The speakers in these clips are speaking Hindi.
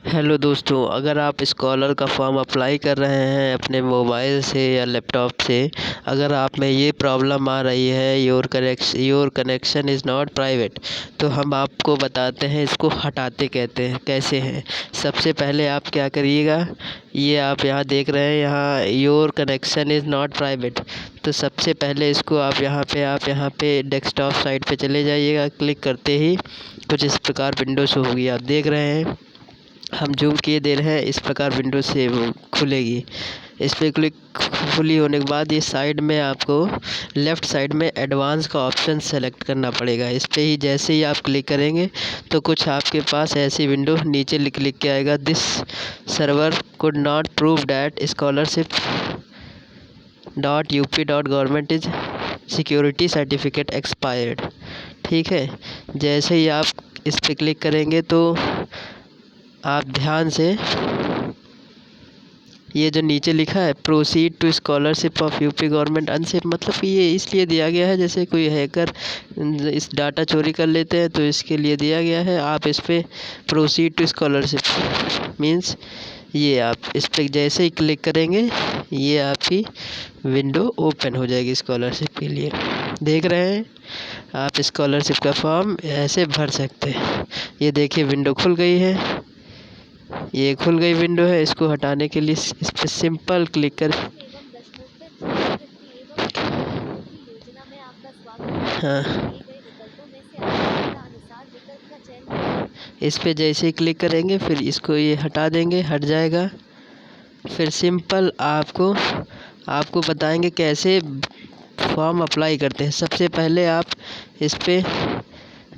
हेलो दोस्तों, अगर आप स्कॉलर का फॉर्म अप्लाई कर रहे हैं अपने मोबाइल से या लैपटॉप से, अगर आप में ये प्रॉब्लम आ रही है your connection is not private, तो हम आपको बताते हैं इसको हटाते कैसे हैं। सबसे पहले आप क्या करिएगा, ये आप यहाँ देख रहे हैं, यहाँ your connection is not private, तो सबसे पहले इसको आप यहाँ पे डेस्कटॉप साइट पे चले जाइएगा। क्लिक करते ही कुछ इस प्रकार विंडो शो होगी, आप देख रहे हैं। हम जूम किए दे रहे हैं, इस प्रकार विंडो से खुलेगी। इस पर क्लिक खुली होने के बाद ये साइड में आपको लेफ़्ट साइड में एडवांस का ऑप्शन सेलेक्ट करना पड़ेगा। इस पर ही जैसे ही आप क्लिक करेंगे तो कुछ आपके पास ऐसी विंडो नीचे लिख के आएगा, this server could not prove that scholarship.up.government is security certificate expired. ठीक है, जैसे ही आप इस पर क्लिक करेंगे तो आप ध्यान से ये जो नीचे लिखा है proceed to scholarship of UP government unsafe, मतलब कि ये इसलिए दिया गया है जैसे कोई हैकर इस डाटा चोरी कर लेते हैं, तो इसके लिए दिया गया है। आप इस पर प्रोसीड टू स्कॉलरशिप मीन्स ये आप इस पर जैसे ही क्लिक करेंगे ये आपकी विंडो ओपन हो जाएगी स्कॉलरशिप के लिए। देख रहे हैं आप स्कॉलरशिप का फॉर्म ऐसे भर सकते हैं। ये देखिए विंडो खुल गई है, ये खुल गई विंडो है। इसको हटाने के लिए इस पर सिंपल क्लिक कर हाँ, इस पे जैसे ही क्लिक करेंगे फिर इसको ये हटा देंगे, हट जाएगा। फिर सिंपल आपको बताएंगे कैसे फॉर्म अप्लाई करते हैं। सबसे पहले आप इस पे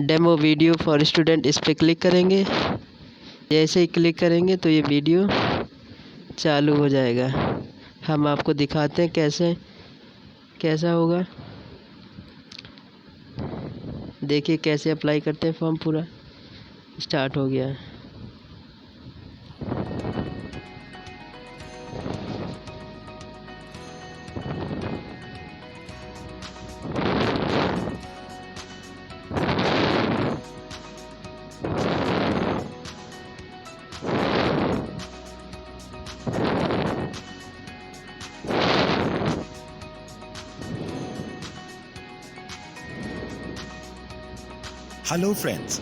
डेमो वीडियो फॉर स्टूडेंट इस पे क्लिक करेंगे। जैसे ही क्लिक करेंगे तो ये वीडियो चालू हो जाएगा। हम आपको दिखाते हैं कैसा होगा। देखिए कैसे अप्लाई करते हैं फॉर्म, पूरा स्टार्ट हो गया है। हेलो फ्रेंड्स,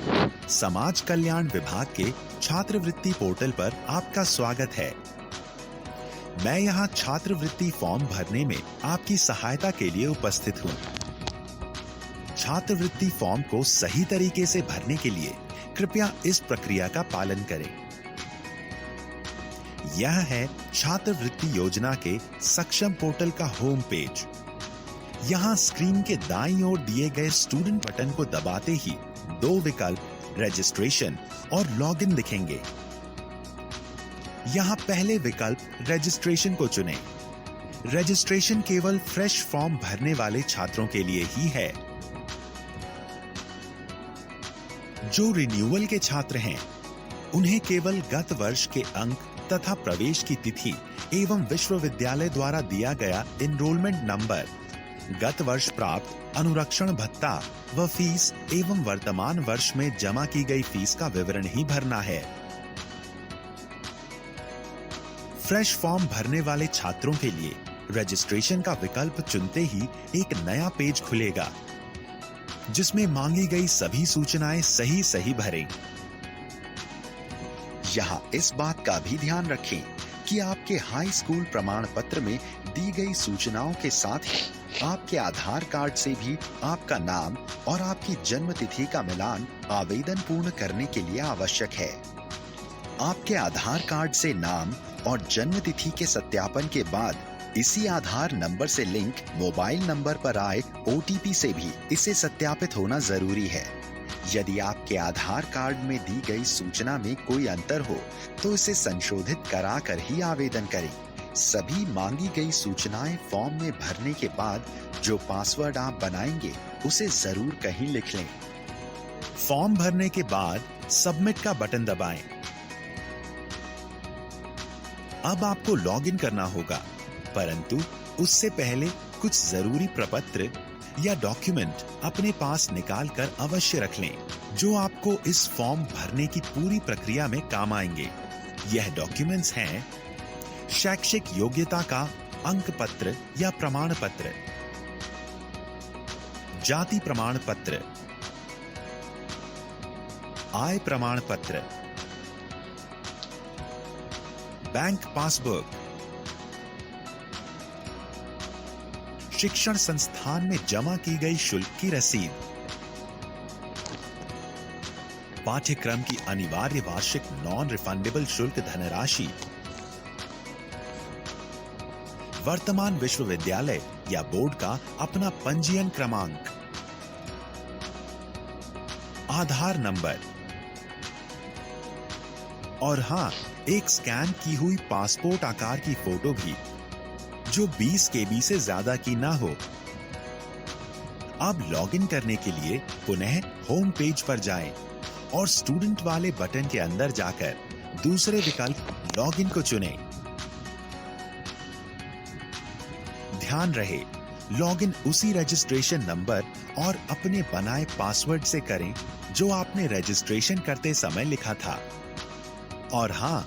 समाज कल्याण विभाग के छात्रवृत्ति पोर्टल पर आपका स्वागत है। मैं यहाँ छात्रवृत्ति फॉर्म भरने में आपकी सहायता के लिए उपस्थित हूँ। छात्रवृत्ति फॉर्म को सही तरीके से भरने के लिए कृपया इस प्रक्रिया का पालन करें। यह है छात्रवृत्ति योजना के सक्षम पोर्टल का होम पेज। यहाँ स्क्रीन के दाईं ओर दिए गए स्टूडेंट बटन को दबाते ही दो विकल्प रजिस्ट्रेशन और लॉगिन दिखेंगे। यहाँ पहले विकल्प रजिस्ट्रेशन को चुनें। रजिस्ट्रेशन केवल फ्रेश फॉर्म भरने वाले छात्रों के लिए ही है। जो रिन्यूअल के छात्र हैं, उन्हें केवल गत वर्ष के अंक तथा प्रवेश की तिथि एवं विश्वविद्यालय द्वारा दिया गया एनरोलमेंट नंबर, गत वर्ष प्राप्त अनुरक्षण भत्ता व फीस एवं वर्तमान वर्ष में जमा की गई फीस का विवरण ही भरना है। फ्रेश फॉर्म भरने वाले छात्रों के लिए रजिस्ट्रेशन का विकल्प चुनते ही एक नया पेज खुलेगा, जिसमें मांगी गई सभी सूचनाएं सही भरें। यहाँ इस बात का भी ध्यान रखें कि आपके हाई स्कूल प्रमाण पत्र में दी गई सूचनाओं के साथ ही आपके आधार कार्ड से भी आपका नाम और आपकी जन्म तिथि का मिलान आवेदन पूर्ण करने के लिए आवश्यक है। आपके आधार कार्ड से नाम और जन्म तिथि के सत्यापन के बाद इसी आधार नंबर से लिंक मोबाइल नंबर पर आए OTP से भी इसे सत्यापित होना जरूरी है। यदि आपके आधार कार्ड में दी गई सूचना में कोई अंतर हो तो इसे संशोधित कराकर ही आवेदन करें। सभी मांगी गई सूचनाएं फॉर्म में भरने के बाद जो पासवर्ड आप बनाएंगे उसे जरूर कहीं लिख लें। फॉर्म भरने के बाद सबमिट का बटन दबाएं। अब आपको लॉगिन करना होगा, परंतु उससे पहले कुछ जरूरी प्रपत्र या डॉक्यूमेंट अपने पास निकाल कर अवश्य रख लें, जो आपको इस फॉर्म भरने की पूरी प्रक्रिया में काम आएंगे। यह डॉक्यूमेंट्स हैं शैक्षिक योग्यता का अंक पत्र या प्रमाण पत्र, जाति प्रमाण पत्र, आय प्रमाण पत्र, बैंक पासबुक, शिक्षण संस्थान में जमा की गई शुल्क की रसीद, पाठ्यक्रम की अनिवार्य वार्षिक नॉन रिफंडेबल शुल्क धनराशि, वर्तमान विश्वविद्यालय या बोर्ड का अपना पंजीयन क्रमांक, आधार नंबर और हां, एक स्कैन की हुई पासपोर्ट आकार की फोटो भी, जो 20 KB से ज्यादा की ना हो। अब लॉगिन करने के लिए पुनः होम पेज पर जाएं और स्टूडेंट वाले बटन के अंदर जाकर दूसरे विकल्प लॉगिन को चुनें। ध्यान रहे, लॉगिन उसी रजिस्ट्रेशन नंबर और अपने बनाए पासवर्ड से करें जो आपने रजिस्ट्रेशन करते समय लिखा था। और हां,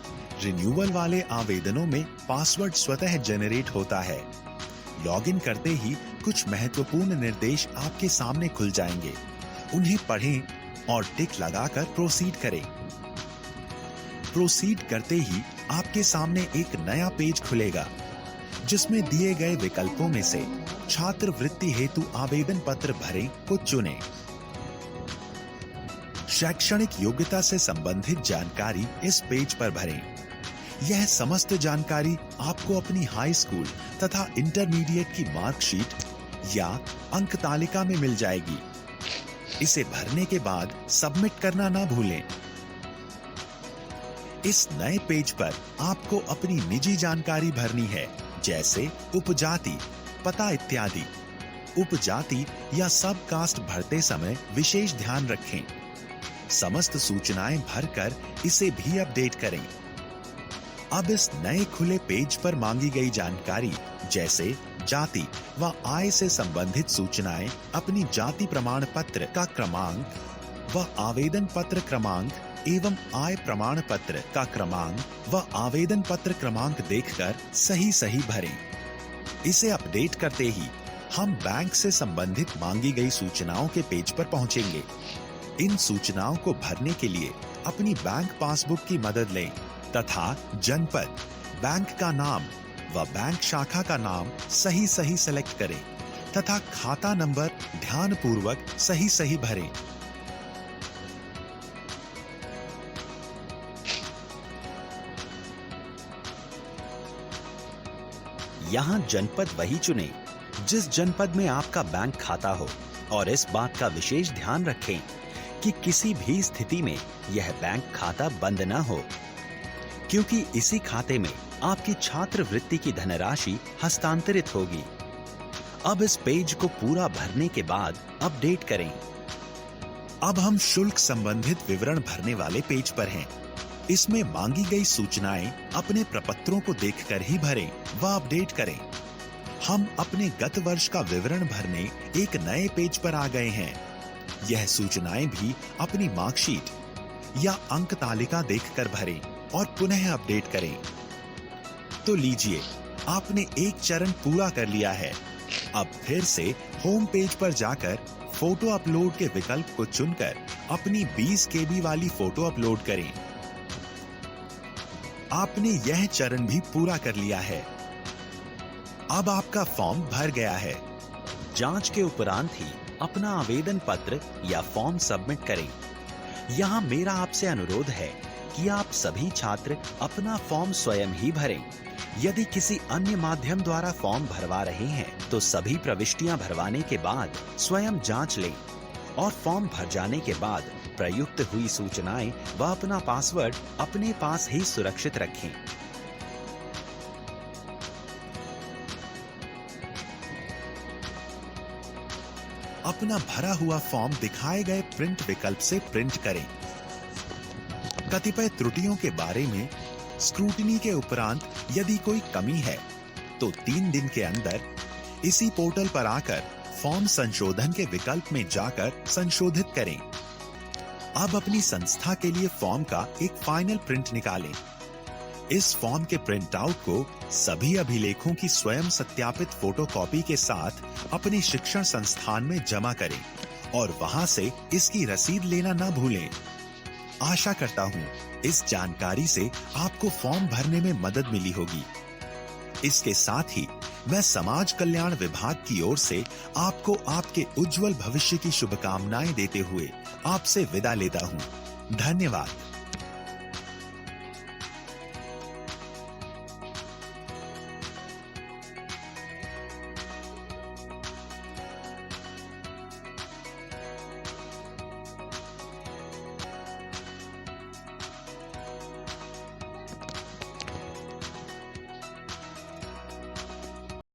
रिन्यूअल वाले आवेदनों में पासवर्ड स्वतः जनरेट होता है। लॉगिन करते ही कुछ महत्वपूर्ण निर्देश आपके सामने खुल जाएंगे। उन्हें पढ़ें और टिक लगाकर प्रोसीड करें। प्रोसीड करते ही आपके सामने एक नया पेज खुलेगा, जिसमें दिए गए विकल्पों में से छात्रवृत्ति हेतु आवेदन पत्र भरें को चुनें। शैक्षणिक योग्यता से संबंधित जानकारी इस पेज पर भरें। यह समस्त जानकारी आपको अपनी हाई स्कूल तथा इंटरमीडिएट की मार्कशीट या अंक तालिका में मिल जाएगी। इसे भरने के बाद सबमिट करना ना भूलें। इस नए पेज पर आपको अपनी निजी जानकारी भरनी है, जैसे उपजाति, पता इत्यादि। उपजाति या सब कास्ट भरते समय विशेष ध्यान रखें। समस्त सूचनाएं भरकर इसे भी अपडेट करें। अब इस नए खुले पेज पर मांगी गई जानकारी जैसे जाति व आय से संबंधित सूचनाएं अपनी जाति प्रमाण पत्र का क्रमांक व आवेदन पत्र क्रमांक एवं आय प्रमाण पत्र का क्रमांक व आवेदन पत्र क्रमांक देखकर सही भरें। इसे अपडेट करते ही हम बैंक से संबंधित मांगी गई सूचनाओं के पेज पर पहुंचेंगे। इन सूचनाओं को भरने के लिए अपनी बैंक पासबुक की मदद लें तथा जनपद, बैंक का नाम व बैंक शाखा का नाम सही सेलेक्ट करें तथा खाता नंबर ध्यानपूर्वक सही भरें। यहाँ जनपद वही चुनें जिस जनपद में आपका बैंक खाता हो और इस बात का विशेष ध्यान रखें कि किसी भी स्थिति में यह बैंक खाता बंद न हो, क्योंकि इसी खाते में आपकी छात्रवृत्ति की धनराशि हस्तांतरित होगी। अब इस पेज को पूरा भरने के बाद अपडेट करें। अब हम शुल्क संबंधित विवरण भरने वाले पेज पर हैं। इसमें मांगी गई सूचनाएं अपने प्रपत्रों को देखकर ही भरें व अपडेट करें। हम अपने गत वर्ष का विवरण भरने एक नए पेज पर आ गए हैं। यह सूचनाएं भी अपनी मार्कशीट या अंक तालिका देखकर भरें और पुनः अपडेट करें। तो लीजिए, आपने एक चरण पूरा कर लिया है। अब फिर से होम पेज पर जाकर फोटो अपलोड के विकल्प को चुनकर अपनी 20 KB वाली फोटो अपलोड करें। आपने यह चरण भी पूरा कर लिया है। अब आपका फॉर्म भर गया है। जांच के उपरांत ही अपना आवेदन पत्र या फॉर्म सबमिट करें। यहाँ मेरा आपसे अनुरोध है कि आप सभी छात्र अपना फॉर्म स्वयं ही भरें। यदि किसी अन्य माध्यम द्वारा फॉर्म भरवा रहे हैं तो सभी प्रविष्टियां भरवाने के बाद स्वयं जांच लें और फॉर्म भर जाने के बाद प्रयुक्त हुई सूचनाएं व अपना पासवर्ड अपने पास ही सुरक्षित रखें। अपना भरा हुआ फॉर्म दिखाए गए प्रिंट विकल्प से प्रिंट करें। कतिपय त्रुटियों के बारे में स्क्रूटिनी के उपरांत यदि कोई कमी है तो 3 दिन के अंदर इसी पोर्टल पर आकर फॉर्म संशोधन के विकल्प में जाकर संशोधित करें। अब अपनी संस्था के लिए फॉर्म का एक फाइनल प्रिंट निकालें। इस फॉर्म के प्रिंट आउट को सभी अभिलेखों की स्वयं सत्यापित फोटोकॉपी के साथ अपने शिक्षण संस्थान में जमा करें और वहां से इसकी रसीद लेना ना भूलें। आशा करता हूं इस जानकारी से आपको फॉर्म भरने में मदद मिली होगी। इसके साथ ही मैं समाज कल्याण विभाग की ओर से आपको आपके उज्जवल भविष्य की शुभकामनाएं देते हुए आपसे विदा लेता हूं। धन्यवाद।